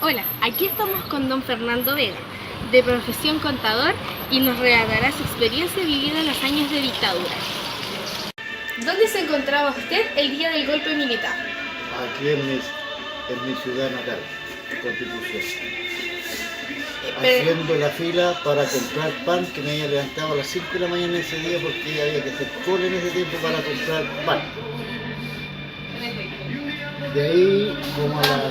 Hola, aquí estamos con don Fernando Vega, de profesión contador, y nos relatará su experiencia vivida en los años de dictadura. ¿Dónde se encontraba usted el día del golpe militar? Aquí en mi ciudad natal, Constitución. Haciendo la fila para comprar pan, que me había levantado a las 5 de la mañana ese día porque había que hacer cola en ese tiempo para comprar pan. De ahí, como a las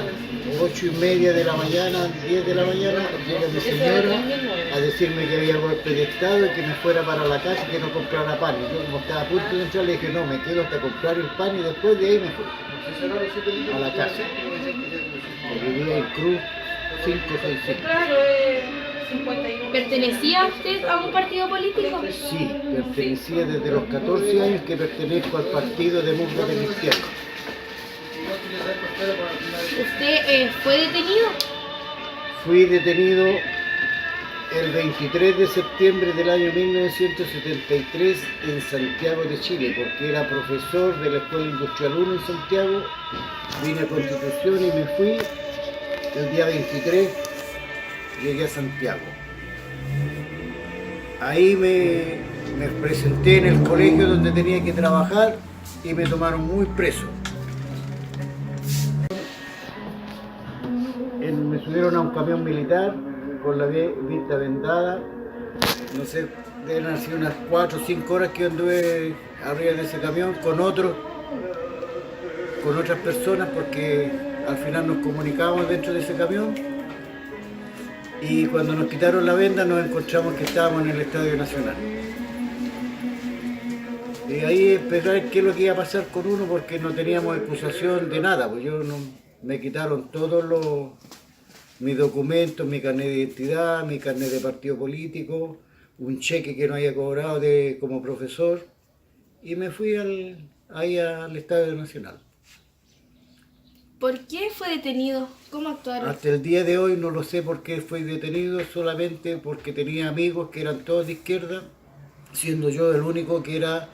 8:30 de la mañana, 10 de la mañana, llega mi señora a decirme que había golpe de estado y que me fuera para la casa y que no comprara pan. Y yo, como estaba a punto de entrar, le dije, no, me quedo hasta comprar el pan, y después de ahí me fui a la casa. Vivía en Cruz 565. ¿Pertenecía usted a un partido político? Sí, pertenecía desde los 14 años que pertenezco al partido de Musgo de Cristiano. ¿Usted fue detenido? Fui detenido el 23 de septiembre del año 1973 en Santiago de Chile, porque era profesor de la Escuela Industrial 1 en Santiago. Vine a Constitución y me fui el día 23, llegué a Santiago. Ahí me presenté en el colegio donde tenía que trabajar y me tomaron muy preso. Me subieron a un camión militar con la vista vendada. No sé, eran así unas 4 o 5 horas que anduve arriba de ese camión con otras personas, porque al final nos comunicábamos dentro de ese camión. Y cuando nos quitaron la venda nos encontramos que estábamos en el Estadio Nacional. Y ahí empecé a ver qué es lo que iba a pasar con uno, porque no teníamos acusación de nada. Pues me quitaron todos mis documentos, mi carnet de identidad, mi carnet de partido político, un cheque que no había cobrado como profesor, y me fui ahí al Estadio Nacional. ¿Por qué fue detenido? ¿Cómo actuaron? Hasta el día de hoy no lo sé por qué fui detenido, solamente porque tenía amigos que eran todos de izquierda, siendo yo el único que era,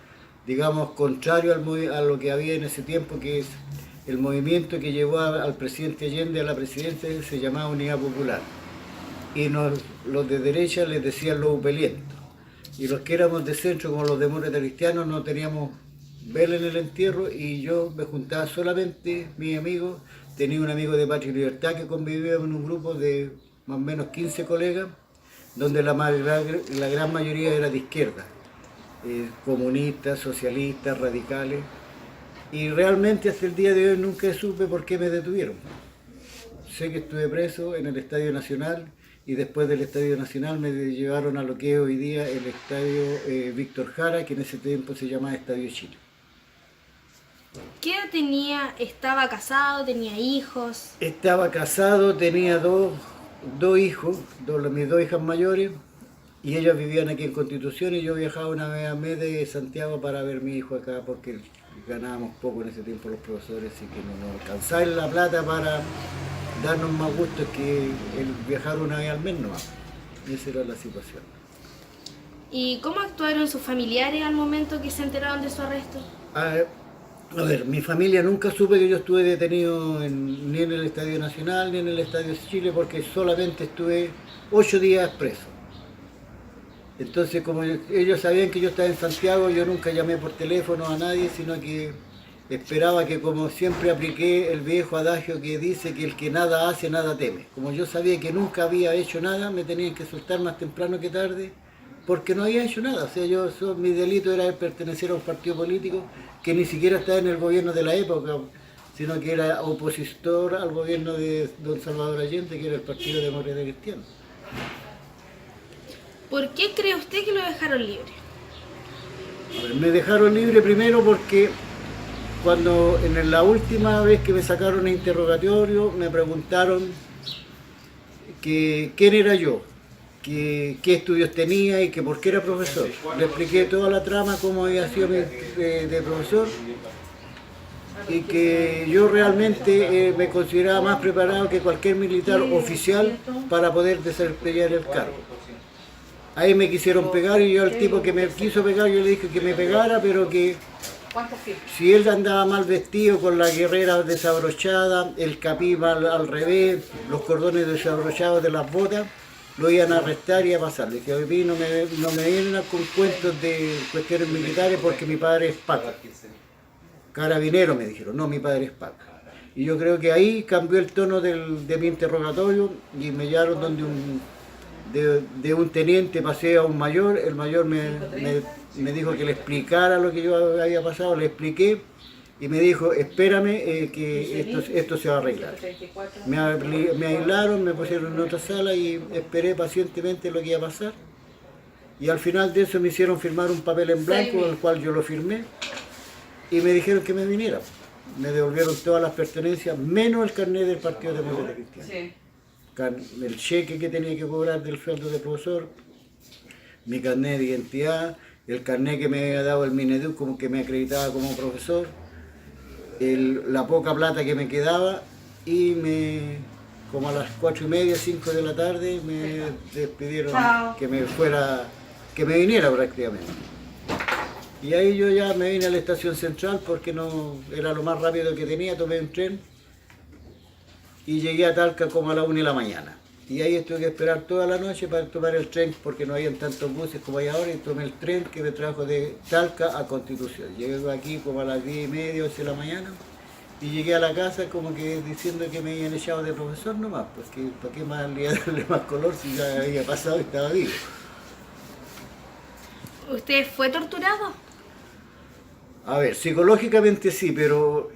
digamos, contrario a lo que había en ese tiempo, que es el movimiento que llevó al presidente Allende a la presidencia. Se llamaba Unidad Popular. Y los de derecha les decían los upelientos. Y los que éramos de centro, como los demócratas cristianos, no teníamos vela en el entierro, y yo me juntaba solamente mis amigos. Tenía un amigo de Patria y Libertad que convivía en un grupo de más o menos 15 colegas, donde la gran mayoría era de izquierda, comunistas, socialistas, radicales. Y realmente hasta el día de hoy nunca supe por qué me detuvieron. Sé que estuve preso en el Estadio Nacional, y después del Estadio Nacional me llevaron a lo que es hoy día el Estadio Víctor Jara, que en ese tiempo se llamaba Estadio Chile. ¿Qué edad tenía? ¿Estaba casado? ¿Tenía hijos? Estaba casado, tenía dos hijos, mis dos hijas mayores, y ellas vivían aquí en Constitución, y yo viajaba una vez al mes de Santiago para ver a mi hijo acá, porque ganábamos poco en ese tiempo los profesores, así que no nos alcanzaba la plata para darnos más gusto que el viajar una vez al mes nomás. Esa era la situación. ¿Y cómo actuaron sus familiares al momento que se enteraron de su arresto? A ver, mi familia nunca supe que yo estuve detenido ni en el Estadio Nacional ni en el Estadio Chile, porque solamente estuve 8 días preso. Entonces, como ellos sabían que yo estaba en Santiago, yo nunca llamé por teléfono a nadie, sino que esperaba, que como siempre apliqué el viejo adagio que dice que el que nada hace, nada teme. Como yo sabía que nunca había hecho nada, me tenían que soltar más temprano que tarde, porque no había hecho nada. O sea, mi delito era pertenecer a un partido político que ni siquiera estaba en el gobierno de la época, sino que era opositor al gobierno de don Salvador Allende, que era el Partido Demócrata Cristiano. ¿Por qué cree usted que lo dejaron libre? A ver, me dejaron libre primero porque cuando en la última vez que me sacaron a interrogatorio me preguntaron quién era yo, qué estudios tenía y que por qué era profesor. Le expliqué toda la trama, cómo había sido de profesor, y que yo realmente me consideraba más preparado que cualquier militar oficial para poder desempeñar el cargo. Ahí me quisieron pegar, y yo al tipo que me quiso pegar, yo le dije que me pegara, pero que ¿Cuántos firmas? Si él andaba mal vestido, con la guerrera desabrochada, el capí mal al revés, los cordones desabrochados de las botas, lo iban a arrestar y a pasar. Le dije, a mí no me vienen con cuentos de cuestiones militares porque mi padre es Paco. Carabinero me dijeron, no, mi padre es Paco. Y yo creo que ahí cambió el tono de mi interrogatorio y me llevaron donde de un teniente, pasé a un mayor, el mayor me dijo que le explicara lo que yo había pasado, le expliqué y me dijo, espérame que esto se va a arreglar. Me aislaron, me pusieron en otra sala y esperé pacientemente lo que iba a pasar. Y al final de eso me hicieron firmar un papel en blanco, el cual yo lo firmé, y me dijeron que me viniera. Me devolvieron todas las pertenencias, menos el carnet del Partido Demócrata Cristiano. Sí. El cheque que tenía que cobrar del sueldo de profesor, mi carnet de identidad, el carnet que me había dado el Mineduc como que me acreditaba como profesor, la poca plata que me quedaba y como a las 4:30, 5 de la tarde me despidieron. Chao. Que me viniera prácticamente. Y ahí yo ya me vine a la estación central porque no era lo más rápido que tenía, tomé un tren y llegué a Talca como a la 1 de la mañana. Y ahí tuve que esperar toda la noche para tomar el tren porque no habían tantos buses como hay ahora y tomé el tren que me trajo de Talca a Constitución. Llegué aquí como a las 10:30, 11 de la mañana y llegué a la casa como que diciendo que me habían echado de profesor nomás, porque ¿para qué más le iba a darle más color si ya había pasado y estaba vivo? ¿Usted fue torturado? A ver, psicológicamente sí, pero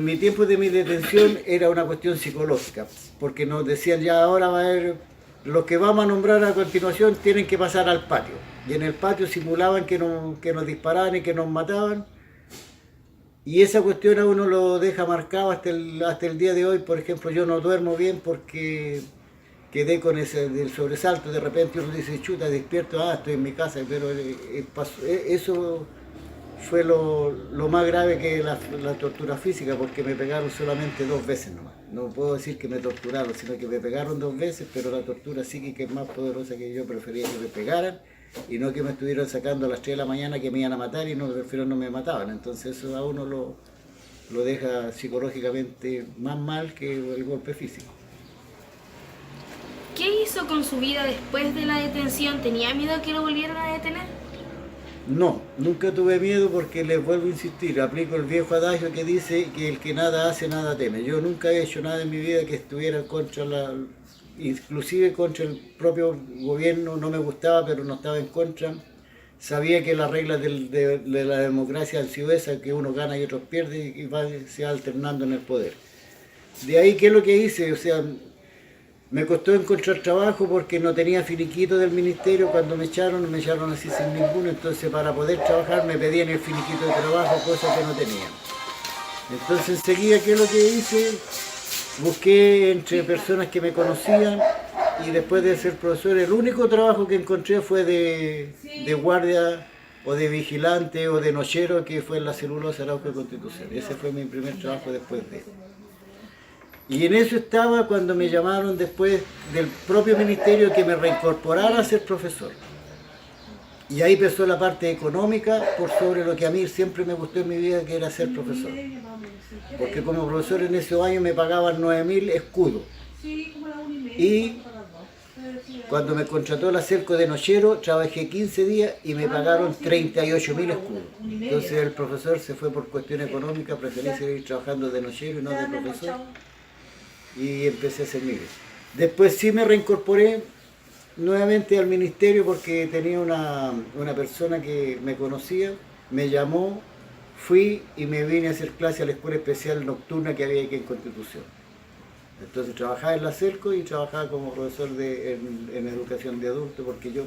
mi tiempo de mi detención era una cuestión psicológica, porque nos decían ya ahora va a haber, los que vamos a nombrar a continuación tienen que pasar al patio, y en el patio simulaban que nos disparaban y que nos mataban, y esa cuestión a uno lo deja marcado hasta el día de hoy. Por ejemplo, yo no duermo bien porque quedé con del sobresalto, de repente uno dice, chuta, despierto, estoy en mi casa, pero eso fue lo más grave que la tortura física, porque me pegaron solamente 2 veces nomás. No puedo decir que me torturaron, sino que me pegaron 2 veces, pero la tortura psíquica es más poderosa, que yo prefería que me pegaran y no que me estuvieran sacando a las 3 de la mañana que me iban a matar y prefiero no me mataban. Entonces eso a uno lo deja psicológicamente más mal que el golpe físico. ¿Qué hizo con su vida después de la detención? ¿Tenía miedo a que lo volvieran a detener? No, nunca tuve miedo porque les vuelvo a insistir, aplico el viejo adagio que dice que el que nada hace, nada teme. Yo nunca he hecho nada en mi vida que estuviera inclusive contra el propio gobierno, no me gustaba, pero no estaba en contra. Sabía que las reglas de la democracia han sido esas, que uno gana y otros pierden y se va alternando en el poder. De ahí, ¿qué es lo que hice? O sea, me costó encontrar trabajo porque no tenía finiquito del ministerio. Cuando me echaron así sin ninguno, entonces para poder trabajar me pedían el finiquito de trabajo, cosa que no tenía. Entonces enseguida, ¿qué es lo que hice? Busqué entre personas que me conocían y después de ser profesor, el único trabajo que encontré fue de guardia o de vigilante o de nochero, que fue en la celulosa Arauco de Constitución. Ese fue mi primer trabajo después de eso. Y en eso estaba cuando me llamaron después del propio ministerio que me reincorporara a ser profesor. Y ahí empezó la parte económica por sobre lo que a mí siempre me gustó en mi vida, que era ser profesor. Porque como profesor en esos años me pagaban 9.000 escudos. Y cuando me contrató la Cerco de nochero, trabajé 15 días y me pagaron 38.000 escudos. Entonces el profesor se fue por cuestión económica, preferí seguir trabajando de nochero y no de profesor. Y empecé a hacer mi vida. Después sí me reincorporé nuevamente al ministerio porque tenía una persona que me conocía, me llamó, fui y me vine a hacer clase a la escuela especial nocturna que había aquí en Constitución. Entonces trabajaba en la Cerco y trabajaba como profesor en educación de adultos, porque yo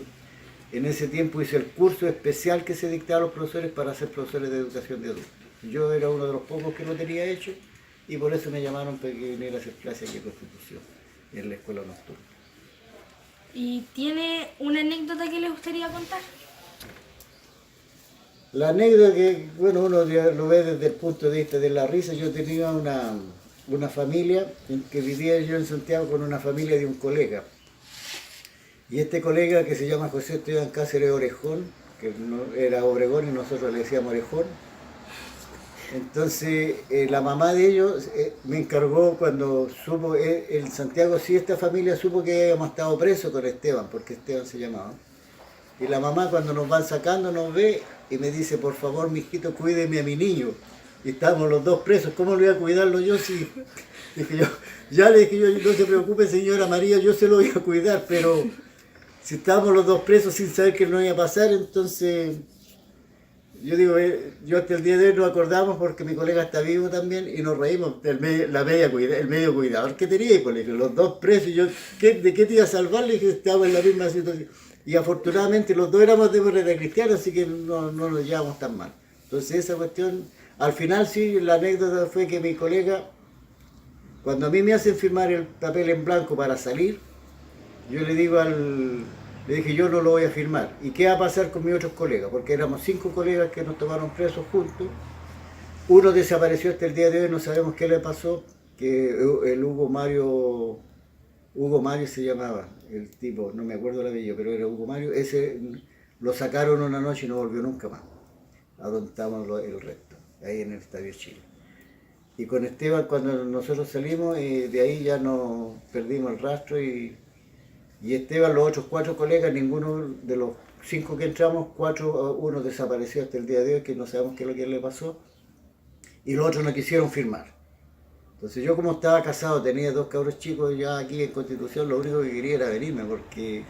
en ese tiempo hice el curso especial que se dictaba a los profesores para ser profesores de educación de adultos. Yo era uno de los pocos que lo tenía hecho y por eso me llamaron para que viniera a hacer clase aquí en Constitución, en la escuela nocturna. ¿Y tiene una anécdota que le gustaría contar? La anécdota que, bueno, uno lo ve desde el punto de vista de la risa. Yo tenía una familia, que vivía yo en Santiago con una familia de un colega. Y este colega, que se llama José Esteban Cáceres Orejón, que era Obregón y nosotros le decíamos Orejón. Entonces la mamá de ellos me encargó cuando supo, el Santiago, sí, esta familia supo que habíamos estado presos con Esteban, porque Esteban se llamaba. Y la mamá cuando nos van sacando nos ve y me dice, por favor, mijito, cuídeme a mi niño. Y estábamos los dos presos, ¿cómo lo voy a cuidarlo yo si...? Dije yo, ya le dije yo, no se preocupe señora María, yo se lo voy a cuidar, pero si estábamos los dos presos sin saber qué nos iba a pasar, entonces yo digo, yo hasta el día de hoy nos acordamos porque mi colega está vivo también y nos reímos el medio cuidador que tenía, y pues, le dije, los dos presos, y yo, ¿de qué te iba a salvar? Le dije, estábamos en la misma situación. Y afortunadamente los dos éramos de Moreta Cristiana, así que no nos llevamos tan mal. Entonces esa cuestión, al final sí, la anécdota fue que mi colega, cuando a mí me hacen firmar el papel en blanco para salir, yo le dije, yo no lo voy a firmar. ¿Y qué va a pasar con mis otros colegas? Porque éramos 5 colegas que nos tomaron presos juntos. Uno desapareció hasta el día de hoy, no sabemos qué le pasó, que el Hugo Mario se llamaba, el tipo, no me acuerdo el apellido, pero era Hugo Mario. Ese lo sacaron una noche y no volvió nunca más. A donde estábamos el resto, ahí en el Estadio Chile. Y con Esteban, cuando nosotros salimos, de ahí ya nos perdimos el rastro y Esteban, los otros 4 colegas, ninguno de los 5 que entramos, uno desapareció hasta el día de hoy, que no sabemos qué es lo que le pasó, y los otros no quisieron firmar. Entonces yo, como estaba casado, tenía 2 cabros chicos ya aquí en Constitución, lo único que quería era venirme porque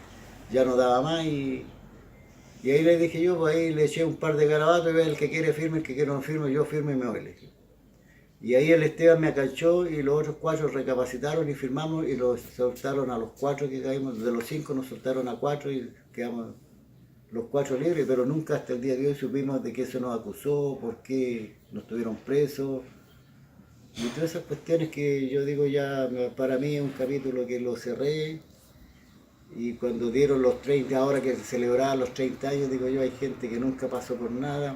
ya no daba más, y ahí le dije yo, pues ahí le eché un par de garabatos, y el que quiere firme, el que quiere no firme, yo firme y me voy. Y ahí el Esteban me acachó y los otros 4 recapacitaron y firmamos y los soltaron a los 4 que caímos, de los 5 nos soltaron a 4 y quedamos los 4 libres, pero nunca hasta el día de hoy supimos de qué se nos acusó, por qué nos tuvieron presos. Y todas esas cuestiones que yo digo, ya para mí es un capítulo que lo cerré. Y cuando dieron los 30, ahora que se celebraban los 30 años, digo yo, hay gente que nunca pasó por nada.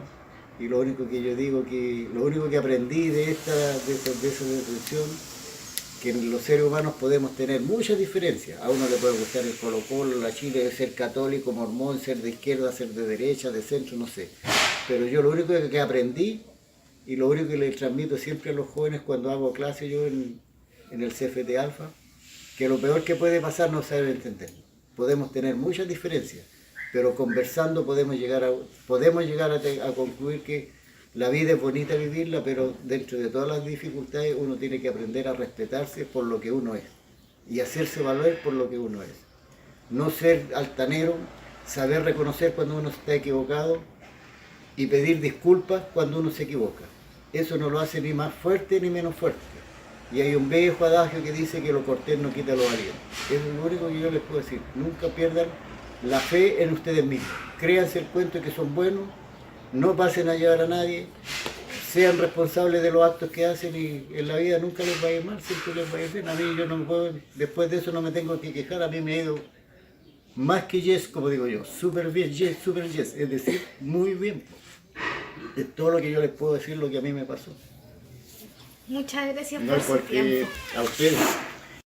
Y lo único que yo digo, lo único que aprendí de esa detención, que en los seres humanos podemos tener muchas diferencias. A uno le puede gustar el Colo-Colo, la Chile, ser católico, mormón, ser de izquierda, ser de derecha, de centro, no sé. Pero yo lo único que aprendí, y lo único que les transmito siempre a los jóvenes cuando hago clase yo en el CFT Alfa, que lo peor que puede pasar no es saber entender. Podemos tener muchas diferencias, pero conversando podemos llegar a concluir que la vida es bonita vivirla, pero dentro de todas las dificultades uno tiene que aprender a respetarse por lo que uno es y hacerse valer por lo que uno es. No ser altanero, saber reconocer cuando uno está equivocado y pedir disculpas cuando uno se equivoca. Eso no lo hace ni más fuerte ni menos fuerte. Y hay un viejo adagio que dice que lo cortés no quita lo valiente. Eso es lo único que yo les puedo decir. Nunca pierdan la fe en ustedes mismos. Créanse el cuento de que son buenos, no pasen a llevar a nadie, sean responsables de los actos que hacen y en la vida nunca les va a ir mal, siempre les va a ir bien. A mí yo no me puedo, después de eso no me tengo que quejar, a mí me ha ido más que yes, como digo yo, súper bien, yes, súper yes, es decir, muy bien. Es todo lo que yo les puedo decir, lo que a mí me pasó. Muchas gracias No, por su porque tiempo. a ustedes.